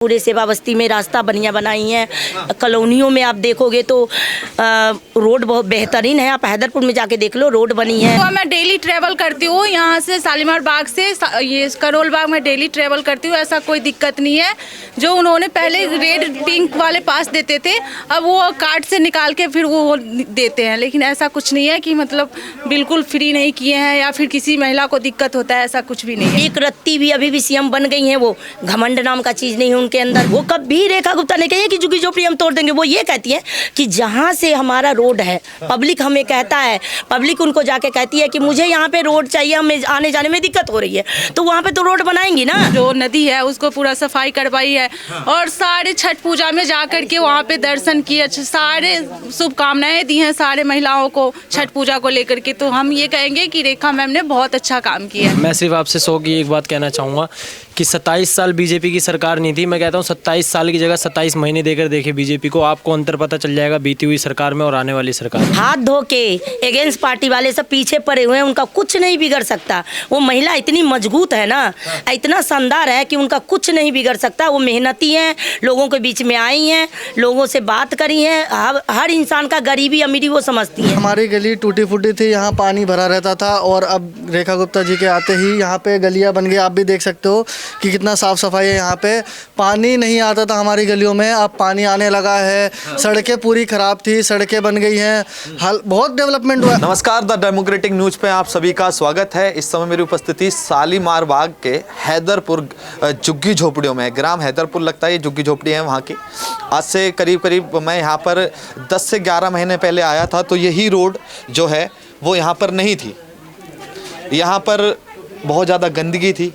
पूरे सेवा बस्ती में रास्ता बढ़िया बनाई है। कॉलोनियों में आप देखोगे तो रोड बहुत बेहतरीन है। आप हैदरपुर में जाके देख लो, रोड बनी है। तो मैं डेली ट्रेवल करती हूँ यहाँ से शालीमार बाग से ये करोल बाग में डेली ट्रेवल करती हूँ। ऐसा कोई दिक्कत नहीं है। जो उन्होंने पहले रेड पिंक वाले पास देते थे, अब वो कार्ड से निकाल के फिर वो देते हैं। लेकिन ऐसा कुछ नहीं है कि मतलब बिल्कुल फ्री नहीं किए हैं या फिर किसी महिला को दिक्कत होता है, ऐसा कुछ भी नहीं है। एक रत्ती भी अभी भी सीएम बन गई है, वो घमंड नाम का चीज नहीं है उनके अंदर। वो कभी रेखा गुप्ता ने कही है कि झुग्गी झोपड़ी हम तोड़ देंगे। वो ये कहती है कि जहाँ से हमारा रोड है, पब्लिक हमें कहता है, पब्लिक उनको जाके कहती है कि मुझे यहाँ पे रोड चाहिए, हमें आने जाने में दिक्कत हो रही है, तो वहाँ पे तो रोड बनाएंगी ना। जो नदी है उसको पूरा सफाई करवाई है और सारे छठ पूजा में जा करके वहाँ पे दर्शन किए, सारे शुभकामनाएं दी हैं सारे महिलाओं को छठ पूजा को लेकर के। तो हम ये कहेंगे कि रेखा मैम ने बहुत अच्छा काम किया है। मैं सिर्फ आपसे 100 की एक बात कहना चाहूँगा कि 27 साल बीजेपी की सरकार नहीं थी। मैं कहता हूँ 27 साल की जगह 27 महीने देकर देखे बीजेपी को, आपको अंतर पता चल जाएगा बीती हुई सरकार में और आने वाली सरकार में। हाथ धो के अगेंस्ट पार्टी वाले सब पीछे पड़े हुए हैं, उनका कुछ नहीं बिगड़ सकता। वो महिला इतनी मजबूत है ना, इतना शानदार है कि उनका कुछ नहीं बिगड़ सकता। वो मेहनती हैं, लोगों के बीच में आई हैं, लोगों से बात करी है, हर इंसान का गरीबी अमीरी वो समझती है। हमारी गली टूटी फूटी थी, यहाँ पानी भरा रहता था और अब रेखा गुप्ता जी के आते ही यहाँ पे गलियाँ बन गई। आप भी देख सकते हो कि कितना साफ सफाई है। यहाँ पे पानी नहीं आता था हमारी गलियों में, अब पानी आने लगा है। सड़कें पूरी खराब थी, सड़कें बन गई हैं, बहुत डेवलपमेंट हुआ है। नमस्कार, द डेमोक्रेटिक न्यूज पे आप सभी का स्वागत है। इस समय मेरी उपस्थिति शालीमार बाग के हैदरपुर झुग्गी झोपड़ियों में, ग्राम हैदरपुर लगता है, ये झुग्गी झोपड़ी है वहाँ की। आज से करीब मैं यहाँ पर 10 से 11 महीने पहले आया था, तो यही रोड जो है वो यहाँ पर नहीं थी। यहाँ पर बहुत ज़्यादा गंदगी थी,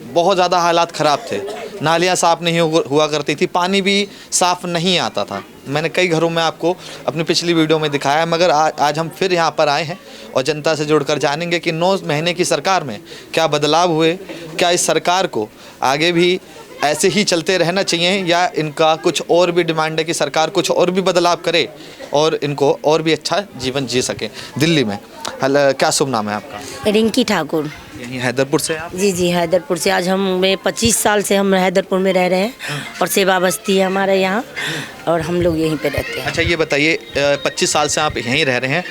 बहुत ज़्यादा हालात ख़राब थे, नालियाँ साफ़ नहीं हुआ करती थी, पानी भी साफ़ नहीं आता था। मैंने कई घरों में आपको अपनी पिछली वीडियो में दिखाया है, मगर आज हम फिर यहाँ पर आए हैं और जनता से जुड़कर जानेंगे कि 9 महीने की सरकार में क्या बदलाव हुए, क्या इस सरकार को आगे भी ऐसे ही चलते रहना चाहिए या इनका कुछ और भी डिमांड है कि सरकार कुछ और भी बदलाव करे और इनको और भी अच्छा जीवन जी सके। दिल्ली में क्या शुभ नाम है आपका? रिंकी ठाकुर। यहीं हैदरपुर से आप? जी जी, हैदरपुर से। आज हम 25 साल से हम हैदरपुर में रह रहे हैं और सेवा बस्ती है हमारे यहाँ और हम लोग यहीं पे रहते हैं। अच्छा, ये बताइए 25 साल से आप यहीं रह रहे हैं।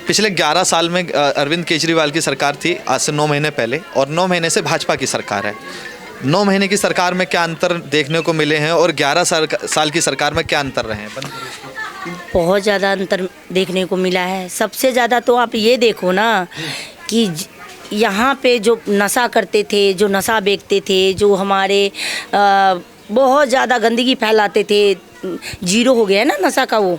पिछले 11 साल में अरविंद केजरीवाल की सरकार थी, आज से 9 महीने पहले, और 9 महीने से भाजपा की सरकार है। 9 महीने की सरकार में क्या अंतर देखने को मिले हैं और 11 साल की सरकार में क्या अंतर रहे हैं? बहुत ज़्यादा अंतर देखने को मिला है। सबसे ज़्यादा तो आप ये देखो ना कि यहाँ पे जो नशा करते थे, जो नशा बेचते थे, जो हमारे बहुत ज़्यादा गंदगी फैलाते थे, जीरो हो गया है ना नशा का वो।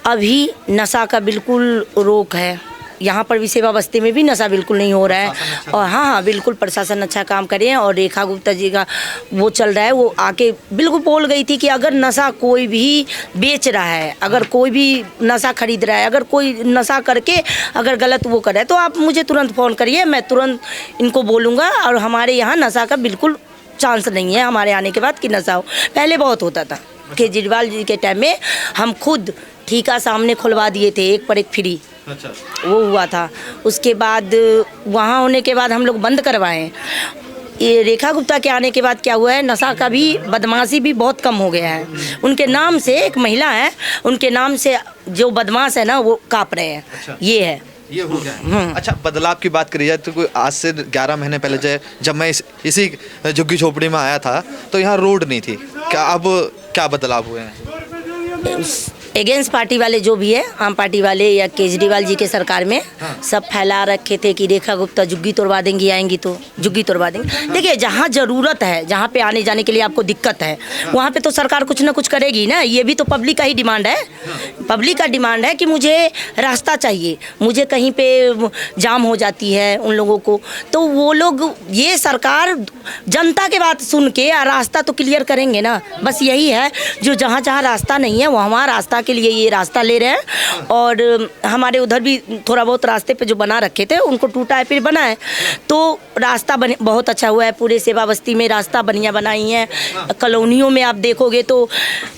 अभी नशा का बिल्कुल रोक है। यहाँ पर भी सेवा बस्ती में भी नशा बिल्कुल नहीं हो रहा है। और हाँ, बिल्कुल प्रशासन अच्छा काम करे हैं। और रेखा गुप्ता जी का वो चल रहा है, वो आके बिल्कुल बोल गई थी कि अगर नशा कोई भी बेच रहा है, अगर कोई भी नशा खरीद रहा है, अगर कोई नशा करके अगर गलत वो कर रहा है तो आप मुझे तुरंत फ़ोन करिए, मैं तुरंत इनको बोलूँगा। और हमारे यहाँ नशा का बिल्कुल चांस नहीं है हमारे आने के बाद कि नशा हो। पहले बहुत होता था। केजरीवाल जी के टाइम में हम खुद ठीका सामने खुलवा दिए थे, 1 पर 1 फ्री। अच्छा, वो हुआ था। उसके बाद वहाँ होने के बाद हम लोग बंद करवाए। ये रेखा गुप्ता के आने के बाद क्या हुआ है, नशा का भी, बदमाशी भी बहुत कम हो गया है। उनके नाम से, एक महिला है, उनके नाम से जो बदमाश है ना वो काँप रहे हैं। अच्छा। ये है, ये हो गया है। अच्छा, बदलाव की बात करी जाए तो कोई आज से 11 महीने पहले जब मैं इसी झुग्गी झोपड़ी में आया था तो यहाँ रोड नहीं थी। क्या अब क्या बदलाव हुए हैं? अगेंस्ट पार्टी वाले जो भी है, आम पार्टी वाले या केजरीवाल जी के सरकार में सब फैला रखे थे कि रेखा गुप्ता झुग्गी तोड़वा देंगी, आएंगी तो झुग्गी तोड़वा देंगे। देखिए, जहाँ ज़रूरत है, जहाँ पे आने जाने के लिए आपको दिक्कत है, वहाँ पे तो सरकार कुछ ना कुछ करेगी ना। ये भी तो पब्लिक का ही डिमांड है। पब्लिक का डिमांड है कि मुझे रास्ता चाहिए, मुझे कहीं पे जाम हो जाती है उन लोगों को, तो वो लोग, ये सरकार जनता के बात सुन के रास्ता तो क्लियर करेंगे ना। बस यही है, जो जहाँ जहाँ रास्ता नहीं है वहाँ रास्ता के लिए ये रास्ता ले रहे हैं। और हमारे उधर भी थोड़ा बहुत रास्ते पे जो बना रखे थे उनको टूटा है फिर बना है, तो रास्ता बहुत अच्छा हुआ है। पूरे सेवा बस्ती में रास्ता बढ़िया बनाई है। कॉलोनियों में आप देखोगे तो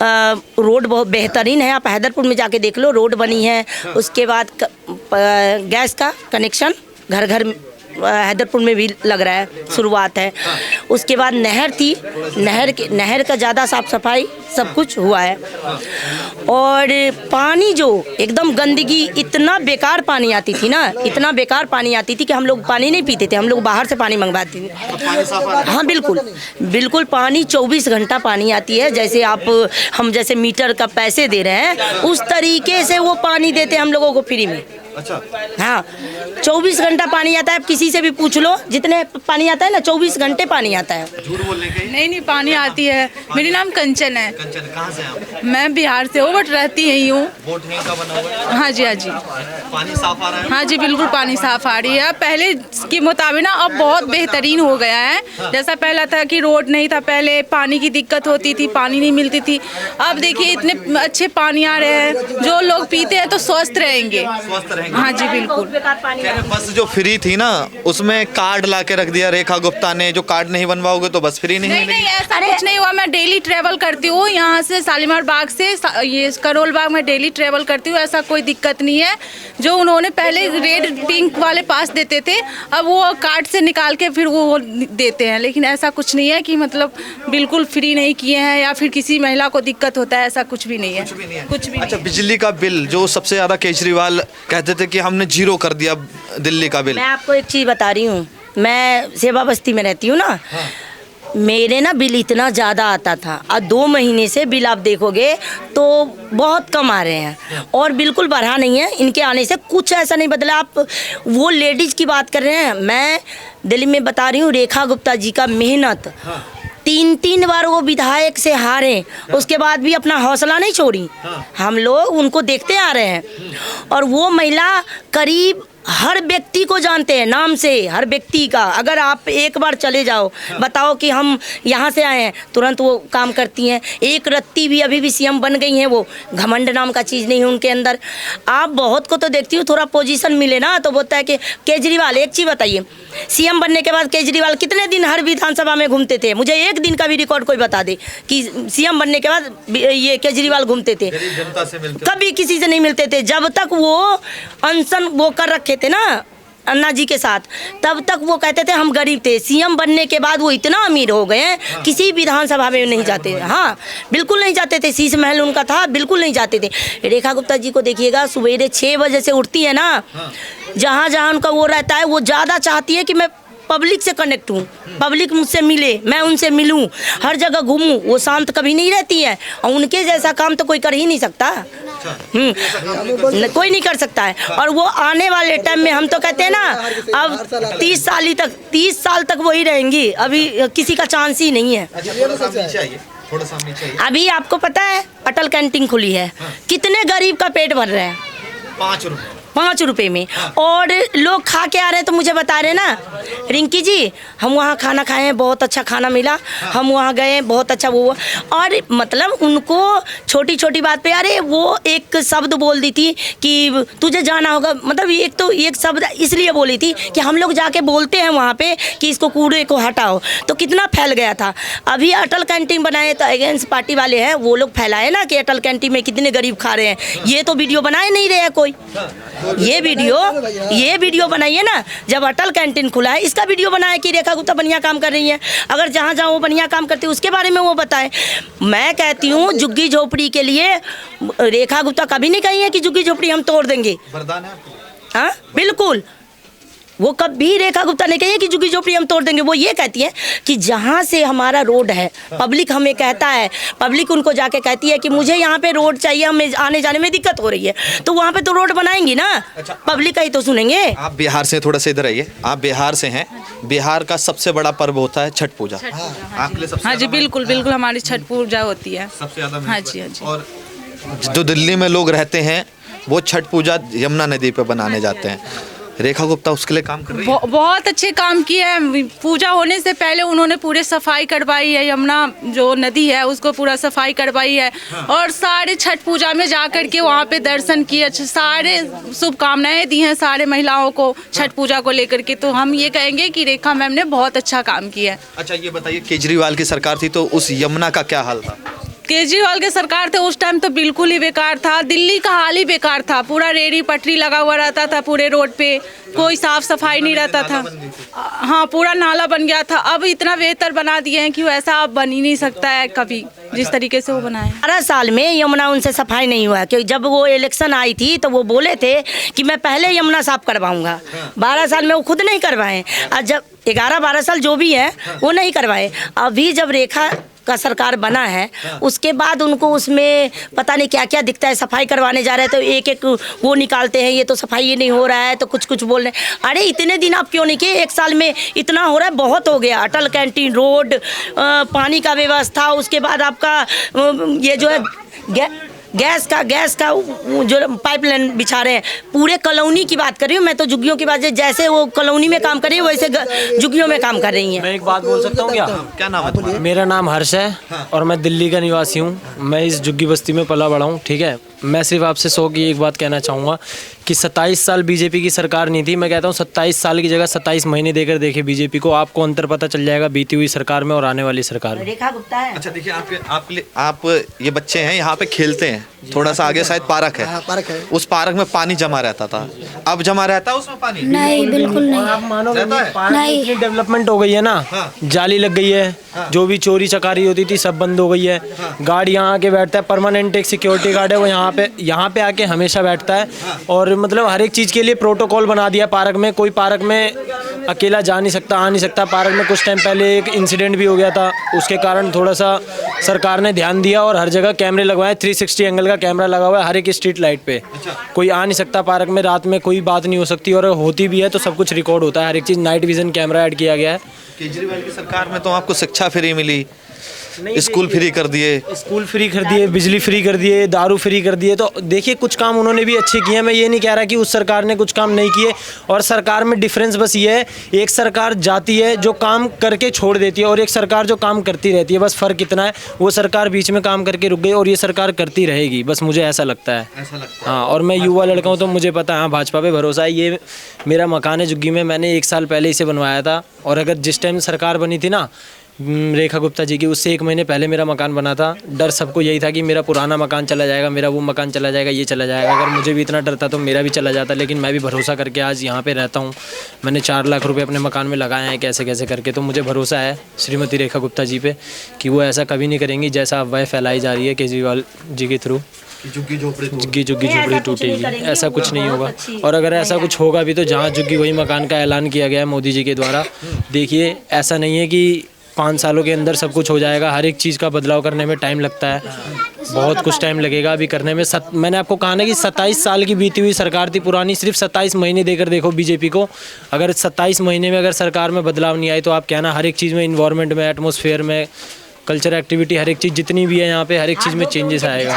रोड बहुत बेहतरीन है। आप हैदरपुर में जाके देख लो, रोड बनी है। उसके बाद गैस का कनेक्शन घर घर हैदरपुर में भी लग रहा है, शुरुआत है। उसके बाद नहर थी, नहर का ज़्यादा साफ सफाई सब कुछ हुआ है। और पानी जो एकदम गंदगी, इतना बेकार पानी आती थी ना, इतना बेकार पानी आती थी कि हम लोग पानी नहीं पीते थे, हम लोग बाहर से पानी मंगवाते थे। हाँ बिल्कुल बिल्कुल, पानी 24 घंटा पानी आती है। जैसे हम जैसे मीटर का पैसे दे रहे हैं उस तरीके से वो पानी देते हैं हम लोगों को फ्री में। अच्छा, हाँ 24 घंटा पानी आता है। किसी से भी पूछ लो, जितने पानी आता है ना, 24 घंटे पानी आता है। झूठ बोलने के नहीं पानी आती है। मेरी नाम कंचन है। कंचन, कहाँ से हैं आप? मैं बिहार से हूँ बट रहती यही हूँ। वोट यहीं का बना हुआ है? हाँ जी हाँ जी पानी साफ आ रहा है? हाँ जी बिल्कुल पानी साफ आ रही है। पहले के मुताबिक ना अब बहुत बेहतरीन हो गया है। जैसा पहला था कि रोड नहीं था, पहले पानी की दिक्कत होती थी, पानी नहीं मिलती थी। अब देखिए इतने अच्छे पानी आ रहे हैं, जो लोग पीते हैं तो स्वस्थ रहेंगे। स्वस्थ रहेंगे। हाँ जी बिल्कुल। बस जो फ्री थी ना उसमें कार्ड ला के रख दिया रेखा गुप्ता ने, जो कार्ड नहीं बनवाओगे तो बस फ्री नहीं नहीं मिलेगी। ऐसा कुछ नहीं हुआ। मैं डेली ट्रेवल करती हूँ यहाँ से, शालीमार बाग से ये करोल बाग में डेली ट्रेवल करती हूँ। ऐसा कोई दिक्कत नहीं है। जो उन्होंने पहले रेड पिंक वाले पास देते थे, अब वो कार्ड से निकाल के फिर वो देते हैं। लेकिन ऐसा कुछ नहीं है कि मतलब बिल्कुल फ्री नहीं किए हैं या फिर किसी महिला को दिक्कत होता है, ऐसा कुछ भी नहीं है। कुछ भी अच्छा, नहीं। बिजली का बिल जो सबसे ज्यादा केजरीवाल कहते थे कि हमने 0 कर दिया दिल्ली का बिल। मैं आपको एक चीज़ बता रही हूँ, मैं सेवा बस्ती में रहती हूँ ना। मेरे ना बिल इतना ज़्यादा आता था, और 2 महीने से बिल आप देखोगे तो बहुत कम आ रहे हैं, और बिल्कुल बढ़ा नहीं है। इनके आने से कुछ ऐसा नहीं बदला। आप वो लेडीज़ की बात कर रहे हैं, मैं दिल्ली में बता रही हूँ, रेखा गुप्ता जी का मेहनत। 3 बार वो विधायक से हारे, उसके बाद भी अपना हौसला नहीं छोड़ी। हम लोग उनको देखते आ रहे हैं, और वो महिला करीब हर व्यक्ति को जानते हैं नाम से, हर व्यक्ति का। अगर आप एक बार चले जाओ, बताओ कि हम यहाँ से आए हैं, तुरंत वो काम करती हैं। एक रत्ती भी अभी भी सीएम बन गई हैं, वो घमंड नाम का चीज़ नहीं है उनके अंदर। आप बहुत को तो देखती हूँ, थोड़ा पोजीशन मिले ना तो बोलता है कि केजरीवाल। एक चीज़ बताइए, सीएम बनने के बाद केजरीवाल कितने दिन हर विधानसभा में घूमते थे? मुझे एक दिन का भी रिकॉर्ड कोई बता दे कि सीएम बनने के बाद ये केजरीवाल घूमते थे। जनता से मिलते कभी किसी से नहीं मिलते थे। जब तक वो अनशन वो कर रखे थे ना अन्ना जी के साथ, तब तक वो कहते थे हम गरीब थे। सीएम बनने के बाद वो इतना अमीर हो गए हैं, किसी विधानसभा में नहीं जाते। हाँ बिल्कुल नहीं जाते थे। शीश महल उनका था, बिल्कुल नहीं जाते थे। रेखा गुप्ता जी को देखिएगा, सवेरे 6 बजे से उठती है ना, जहाँ जहाँ उनका वो रहता है, वो ज़्यादा चाहती है कि मैं पब्लिक से कनेक्ट हूँ, पब्लिक मुझसे मिले, मैं उनसे मिलूँ, हर जगह घूमूँ। वो शांत कभी नहीं रहती है, और उनके जैसा काम तो कोई कर ही नहीं सकता। कोई नहीं कर सकता है। और वो आने वाले टाइम में, हम तो कहते हैं ना, अब 30 साल तक वही रहेंगी। अभी किसी का चांस ही नहीं है। थोड़ा सा नीचे आइए। अभी आपको पता है अटल कैंटीन खुली है, कितने गरीब का पेट भर रहे हैं? 5 रुपए में, और लोग खा के आ रहे हैं। तो मुझे बता रहे ना, रिंकी जी हम वहाँ खाना खाए हैं, बहुत अच्छा खाना मिला, हम वहाँ गए, बहुत अच्छा वो। और मतलब उनको छोटी छोटी बात पे, अरे वो एक शब्द बोल दी थी कि तुझे जाना होगा, मतलब एक शब्द इसलिए बोली थी कि हम लोग जाके बोलते हैं वहाँ पे कि इसको कूड़े को हटाओ, तो कितना फैल गया था। अभी अटल कैंटीन बनाए तो अगेंस्ट पार्टी वाले हैं, वो लोग फैलाए ना कि अटल कैंटीन में कितने गरीब खा रहे हैं। ये तो वीडियो बनाए नहीं रहे हैं कोई। ये वीडियो बनाइए ना, जब अटल कैंटीन खुला है इसका वीडियो बनाए कि रेखा गुप्ता बढ़िया काम कर रही है। अगर जहाँ जहाँ वो बढ़िया काम करती है उसके बारे में वो बताए। मैं कहती हूँ झुग्गी झोपड़ी के लिए रेखा गुप्ता कभी नहीं कही है कि झुग्गी झोपड़ी हम तोड़ देंगे। वरदान है आपको? हाँ बिल्कुल, वो कभी रेखा गुप्ता ने कही है कि झुग्गी झोपड़ी हम तोड़ देंगे। वो ये कहती है कि जहाँ से हमारा रोड है, पब्लिक हमें कहता है, पब्लिक उनको जाके कहती है कि मुझे यहाँ पे रोड चाहिए, हमें आने जाने में दिक्कत हो रही है, तो वहाँ पे तो रोड बनाएंगी ना। अच्छा, पब्लिक का ही तो सुनेंगे। आप बिहार से, थोड़ा सा इधर आइए। आप बिहार से हैं, बिहार का सबसे बड़ा पर्व होता है छठ पूजा। आपके लिए सबसे हाँ जी बिल्कुल बिल्कुल, हमारी छठ पूजा होती है सबसे ज्यादा। हाँ जी हाँ जी। और जो दिल्ली में लोग रहते हैं वो छठ पूजा यमुना नदी पे बनाने जाते हैं। रेखा गुप्ता उसके लिए काम कर रही है। बहुत अच्छे काम किए हैं। पूजा होने से पहले उन्होंने पूरे सफाई करवाई है, यमुना जो नदी है उसको पूरा सफाई करवाई है। और सारे छठ पूजा में जा कर के वहाँ पे दर्शन किए, सारे शुभकामनाएं दी हैं सारे महिलाओं को छठ पूजा को लेकर के। तो हम ये कहेंगे कि रेखा मैम ने बहुत अच्छा काम किया है। अच्छा ये बताइए, केजरीवाल की सरकार थी तो उस यमुना का क्या हाल था? केजरीवाल के सरकार थे उस टाइम तो बिल्कुल ही बेकार था। दिल्ली का हाल ही बेकार था, पूरा रेडी पटरी लगा हुआ रहता था पूरे रोड पे, कोई साफ सफाई नहीं रहता था। हाँ, पूरा नाला बन गया था। अब इतना बेहतर बना दिए हैं कि वैसा अब बन ही नहीं सकता है कभी, जिस तरीके से वो बनाए। 12 साल में यमुना उनसे सफाई नहीं हुआ, क्योंकि जब वो इलेक्शन आई थी तो वो बोले थे कि मैं पहले यमुना साफ करवाऊंगा। 12 साल में वो खुद नहीं करवाए, और जब 11-12 साल जो भी है वो नहीं करवाए। अभी जब रेखा का सरकार बना है उसके बाद उनको उसमें पता नहीं क्या क्या दिखता है। सफाई करवाने जा रहे हैं तो एक एक वो निकालते हैं, ये तो सफाई ये नहीं हो रहा है, तो कुछ कुछ बोल रहे हैं। अरे इतने दिन आप क्यों नहीं किए? 1 साल में इतना हो रहा है, बहुत हो गया। अटल कैंटीन, रोड, पानी का व्यवस्था, उसके बाद आपका ये जो है गैस का जो पाइपलाइन बिछा रहे हैं। पूरे कॉलोनी की बात कर रही हूँ मैं, तो झुग्गियों की बात, जैसे वो कॉलोनी में काम कर रही है वैसे झुग्गियों में काम कर रही हैं। मैं एक बात बोल सकता हूँ क्या? क्या नाम है तुम्हारा? मेरा नाम हर्ष है और मैं दिल्ली का निवासी हूँ। मैं इस झुग्गी बस्ती में पला बड़ा हूँ, ठीक है। मैं सिर्फ आपसे 100 की एक बात कहना चाहूँगा कि 27 साल बीजेपी की सरकार नहीं थी। मैं कहता हूँ 27 साल की जगह 27 महीने देकर देखे बीजेपी को, आपको अंतर पता चल जाएगा बीती हुई सरकार में और आने वाली सरकार में। रेखा गुप्ता है। अच्छा देखिए, आप ये बच्चे हैं यहाँ पे खेलते हैं, थोड़ा सा आगे शायद पार्क है। पार्क है। उस पार्क में पानी जमा रहता था, अब जमा रहता है उसमें पानी? नहीं, बिल्कुल नहीं। आप मानोगे रहता है? पार्क में इतनी डेवलपमेंट हो गई है ना, जाली लग गई है, जो भी चोरी चकारी होती थी सब बंद हो गई है। गार्ड यहाँ आके बैठता है, परमानेंट एक सिक्योरिटी गार्ड है, वो यहाँ पे आके हमेशा बैठता है। और मतलब हर एक चीज़ के लिए प्रोटोकॉल बना दिया पार्क में। कोई पार्क में अकेला जा नहीं सकता, आ नहीं सकता। पार्क में कुछ टाइम पहले एक इंसिडेंट भी हो गया था, उसके कारण थोड़ा सा सरकार ने ध्यान दिया और हर जगह कैमरे लगवाए। 360 एंगल का कैमरा लगा हुआ है हर एक स्ट्रीट लाइट पे। कोई आ नहीं सकता पार्क में, रात में कोई बात नहीं हो सकती, और होती भी है तो सब कुछ रिकॉर्ड होता है। हर एक चीज़ नाइट विजन कैमरा ऐड किया गया है। केजरीवाल की सरकार में तो आपको शिक्षा फ्री मिली, स्कूल फ्री कर दिए, स्कूल फ्री कर दिए, बिजली फ्री कर दिए, दारू फ्री कर दिए। तो देखिए कुछ काम उन्होंने भी अच्छे किए। मैं ये नहीं कह रहा कि उस सरकार ने कुछ काम नहीं किए। और सरकार में डिफरेंस बस ये है, एक सरकार जाती है जो काम करके छोड़ देती है और एक सरकार जो काम करती रहती है। बस फ़र्क इतना है, वो सरकार बीच में काम करके रुक गई और ये सरकार करती रहेगी, बस मुझे ऐसा लगता है। हाँ, और मैं युवा लड़का हूँ तो मुझे पता है, हाँ भाजपा पे भरोसा है। ये मेरा मकान है झुग्गी में, मैंने 1 साल पहले इसे बनवाया था। और अगर जिस टाइम सरकार बनी थी ना रेखा गुप्ता जी की, उससे 1 महीने पहले मेरा मकान बना था। डर सबको यही था कि मेरा पुराना मकान चला जाएगा, मेरा वो मकान चला जाएगा, ये चला जाएगा। अगर मुझे भी इतना डर था तो मेरा भी चला जाता, लेकिन मैं भी भरोसा करके आज यहाँ पे रहता हूँ। मैंने 4 लाख रुपए अपने मकान में लगाए हैं कैसे कैसे करके। तो मुझे भरोसा है श्रीमती रेखा गुप्ता जी पे कि वो ऐसा कभी नहीं करेंगी जैसा अफवाह फैलाई जा रही है केजरीवाल जी के थ्रू। झुग्गी झोपड़ी टूटेगी, ऐसा कुछ नहीं होगा। और अगर ऐसा कुछ होगा भी तो जहाँ झुग्गी वही मकान का ऐलान किया गया है मोदी जी के द्वारा। देखिए ऐसा नहीं है कि 5 सालों के अंदर सब कुछ हो जाएगा। हर एक चीज़ का बदलाव करने में टाइम लगता है, बहुत कुछ टाइम लगेगा अभी करने में। मैंने आपको कहा ना कि 27 साल की बीती हुई सरकार थी पुरानी, सिर्फ 27 महीने देकर देखो बीजेपी को। अगर 27 महीने में अगर सरकार में बदलाव नहीं आई तो आप क्या ना, हर एक चीज़ में, इन्वायरमेंट में, एटमॉस्फेयर में, कल्चर एक्टिविटी, हर एक चीज़ जितनी भी है यहाँ पे, हर एक चीज़ में चेंजेस आएगा।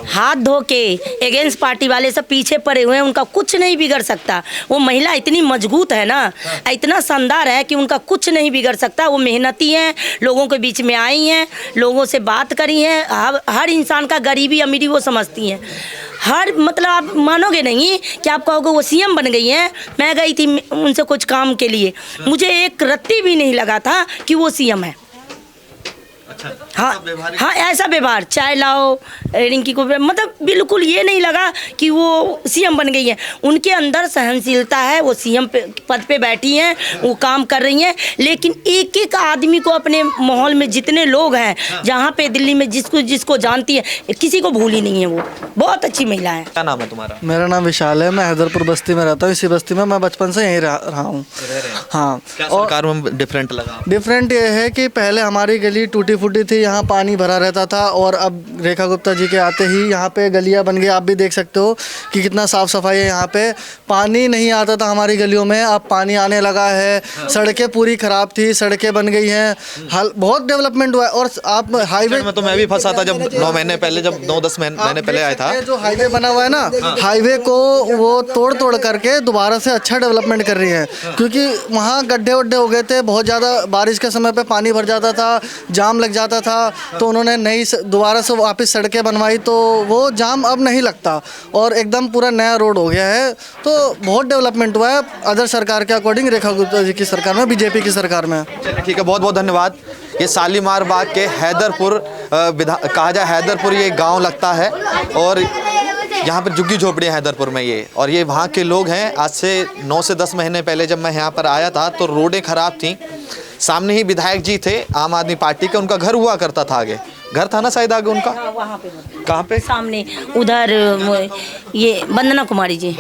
हाथ धो के अगेंस्ट पार्टी वाले सब पीछे पड़े हुए हैं, उनका कुछ नहीं बिगड़ सकता। वो महिला इतनी मजबूत है ना, इतना शानदार है कि उनका कुछ नहीं बिगड़ सकता। वो मेहनती हैं, लोगों के बीच में आई हैं, लोगों से बात करी हैं, हर इंसान का गरीबी अमीरी वो समझती हैं। हर मतलब आप मानोगे नहीं कि आप कहोगे वो सीएम बन गई हैं। मैं गई थी उनसे कुछ काम के लिए, मुझे एक रत्ती भी नहीं लगा था कि वो सीएम है। हाँ, ऐसा व्यवहार, चाय लाओ, रिंकी को, मतलब बिल्कुल ये नहीं लगा कि वो सीएम बन गई है। उनके अंदर सहनशीलता है, वो सीएम पद पे बैठी हैं, वो काम कर रही हैं। लेकिन एक एक आदमी को, अपने माहौल में जितने लोग हैं, जहाँ पे दिल्ली में जिसको जानती है, किसी को भूली नहीं है। वो बहुत अच्छी महिला है। क्या नाम है तुम्हारा? मेरा नाम विशाल है, मैं हैदरपुर बस्ती में रहता हूँ। इसी बस्ती में मैं बचपन से यहीं रहा हूँ। हाँ, क्या सरकार में डिफरेंट लगा? डिफरेंट ये है कि पहले हमारी गली टूटी फूटी थी, यहाँ पानी भरा रहता था, और अब रेखा गुप्ता जी के आते ही यहाँ पे गलियाँ बन गई। आप भी देख सकते हो कि कितना साफ़ सफाई है यहाँ पे। पानी नहीं आता था हमारी गलियों में, अब पानी आने लगा है। सड़कें पूरी ख़राब थी, सड़कें बन गई हैं, बहुत डेवलपमेंट हुआ है। और आप हाईवे में तो मैं भी फंसा था जब 9 महीने पहले, जब 9-10 महीने पहले आया था। जो हाईवे बना हुआ है ना, हाईवे को वो तोड़ करके दोबारा से अच्छा डेवलपमेंट कर रही है, क्योंकि वहाँ गड्ढे वड्ढे हो गए थे, बहुत ज़्यादा बारिश के समय पे पानी भर जाता था, जाम लग जाता था। तो उन्होंने नई दोबारा से वापस सड़कें बनवाई, तो वो जाम अब नहीं लगता और एकदम पूरा नया रोड हो गया है। तो बहुत डेवलपमेंट हुआ है अदर सरकार के अकॉर्डिंग, रेखा गुप्ता जी की सरकार में, बीजेपी की सरकार में। चलिए ठीक है, बहुत बहुत धन्यवाद। ये शालीमार बाग के हैदरपुर कहा जाए हैदरपुर ये गांव लगता है और यहाँ पर झुग्गी झोपड़ियाँ हैदरपुर में ये, और ये वहाँ के लोग हैं। आज से 9 से 10 महीने पहले जब मैं यहाँ पर आया था तो रोडें ख़राब थी। सामने ही विधायक जी थे आम आदमी पार्टी के, उनका घर हुआ करता था, आगे घर था ना शायद आगे उनका, वहाँ पे कहाँ पे? सामने उधर ये वंदना कुमारी जी,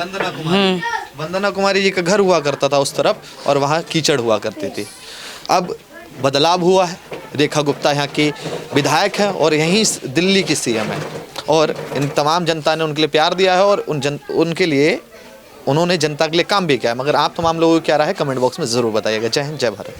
वंदना कुमारी जी का घर हुआ करता था उस तरफ, और वहाँ कीचड़ हुआ करती थी। अब बदलाव हुआ है, रेखा गुप्ता यहाँ की विधायक हैं और यहीं दिल्ली की सीएम है, और इन तमाम जनता ने उनके लिए प्यार दिया है और उनके लिए उन्होंने जनता के लिए काम भी किया है। मगर आप तमाम लोगों को क्या राय है कमेंट बॉक्स में ज़रूर बताइएगा। जय हिंद, जय भारत।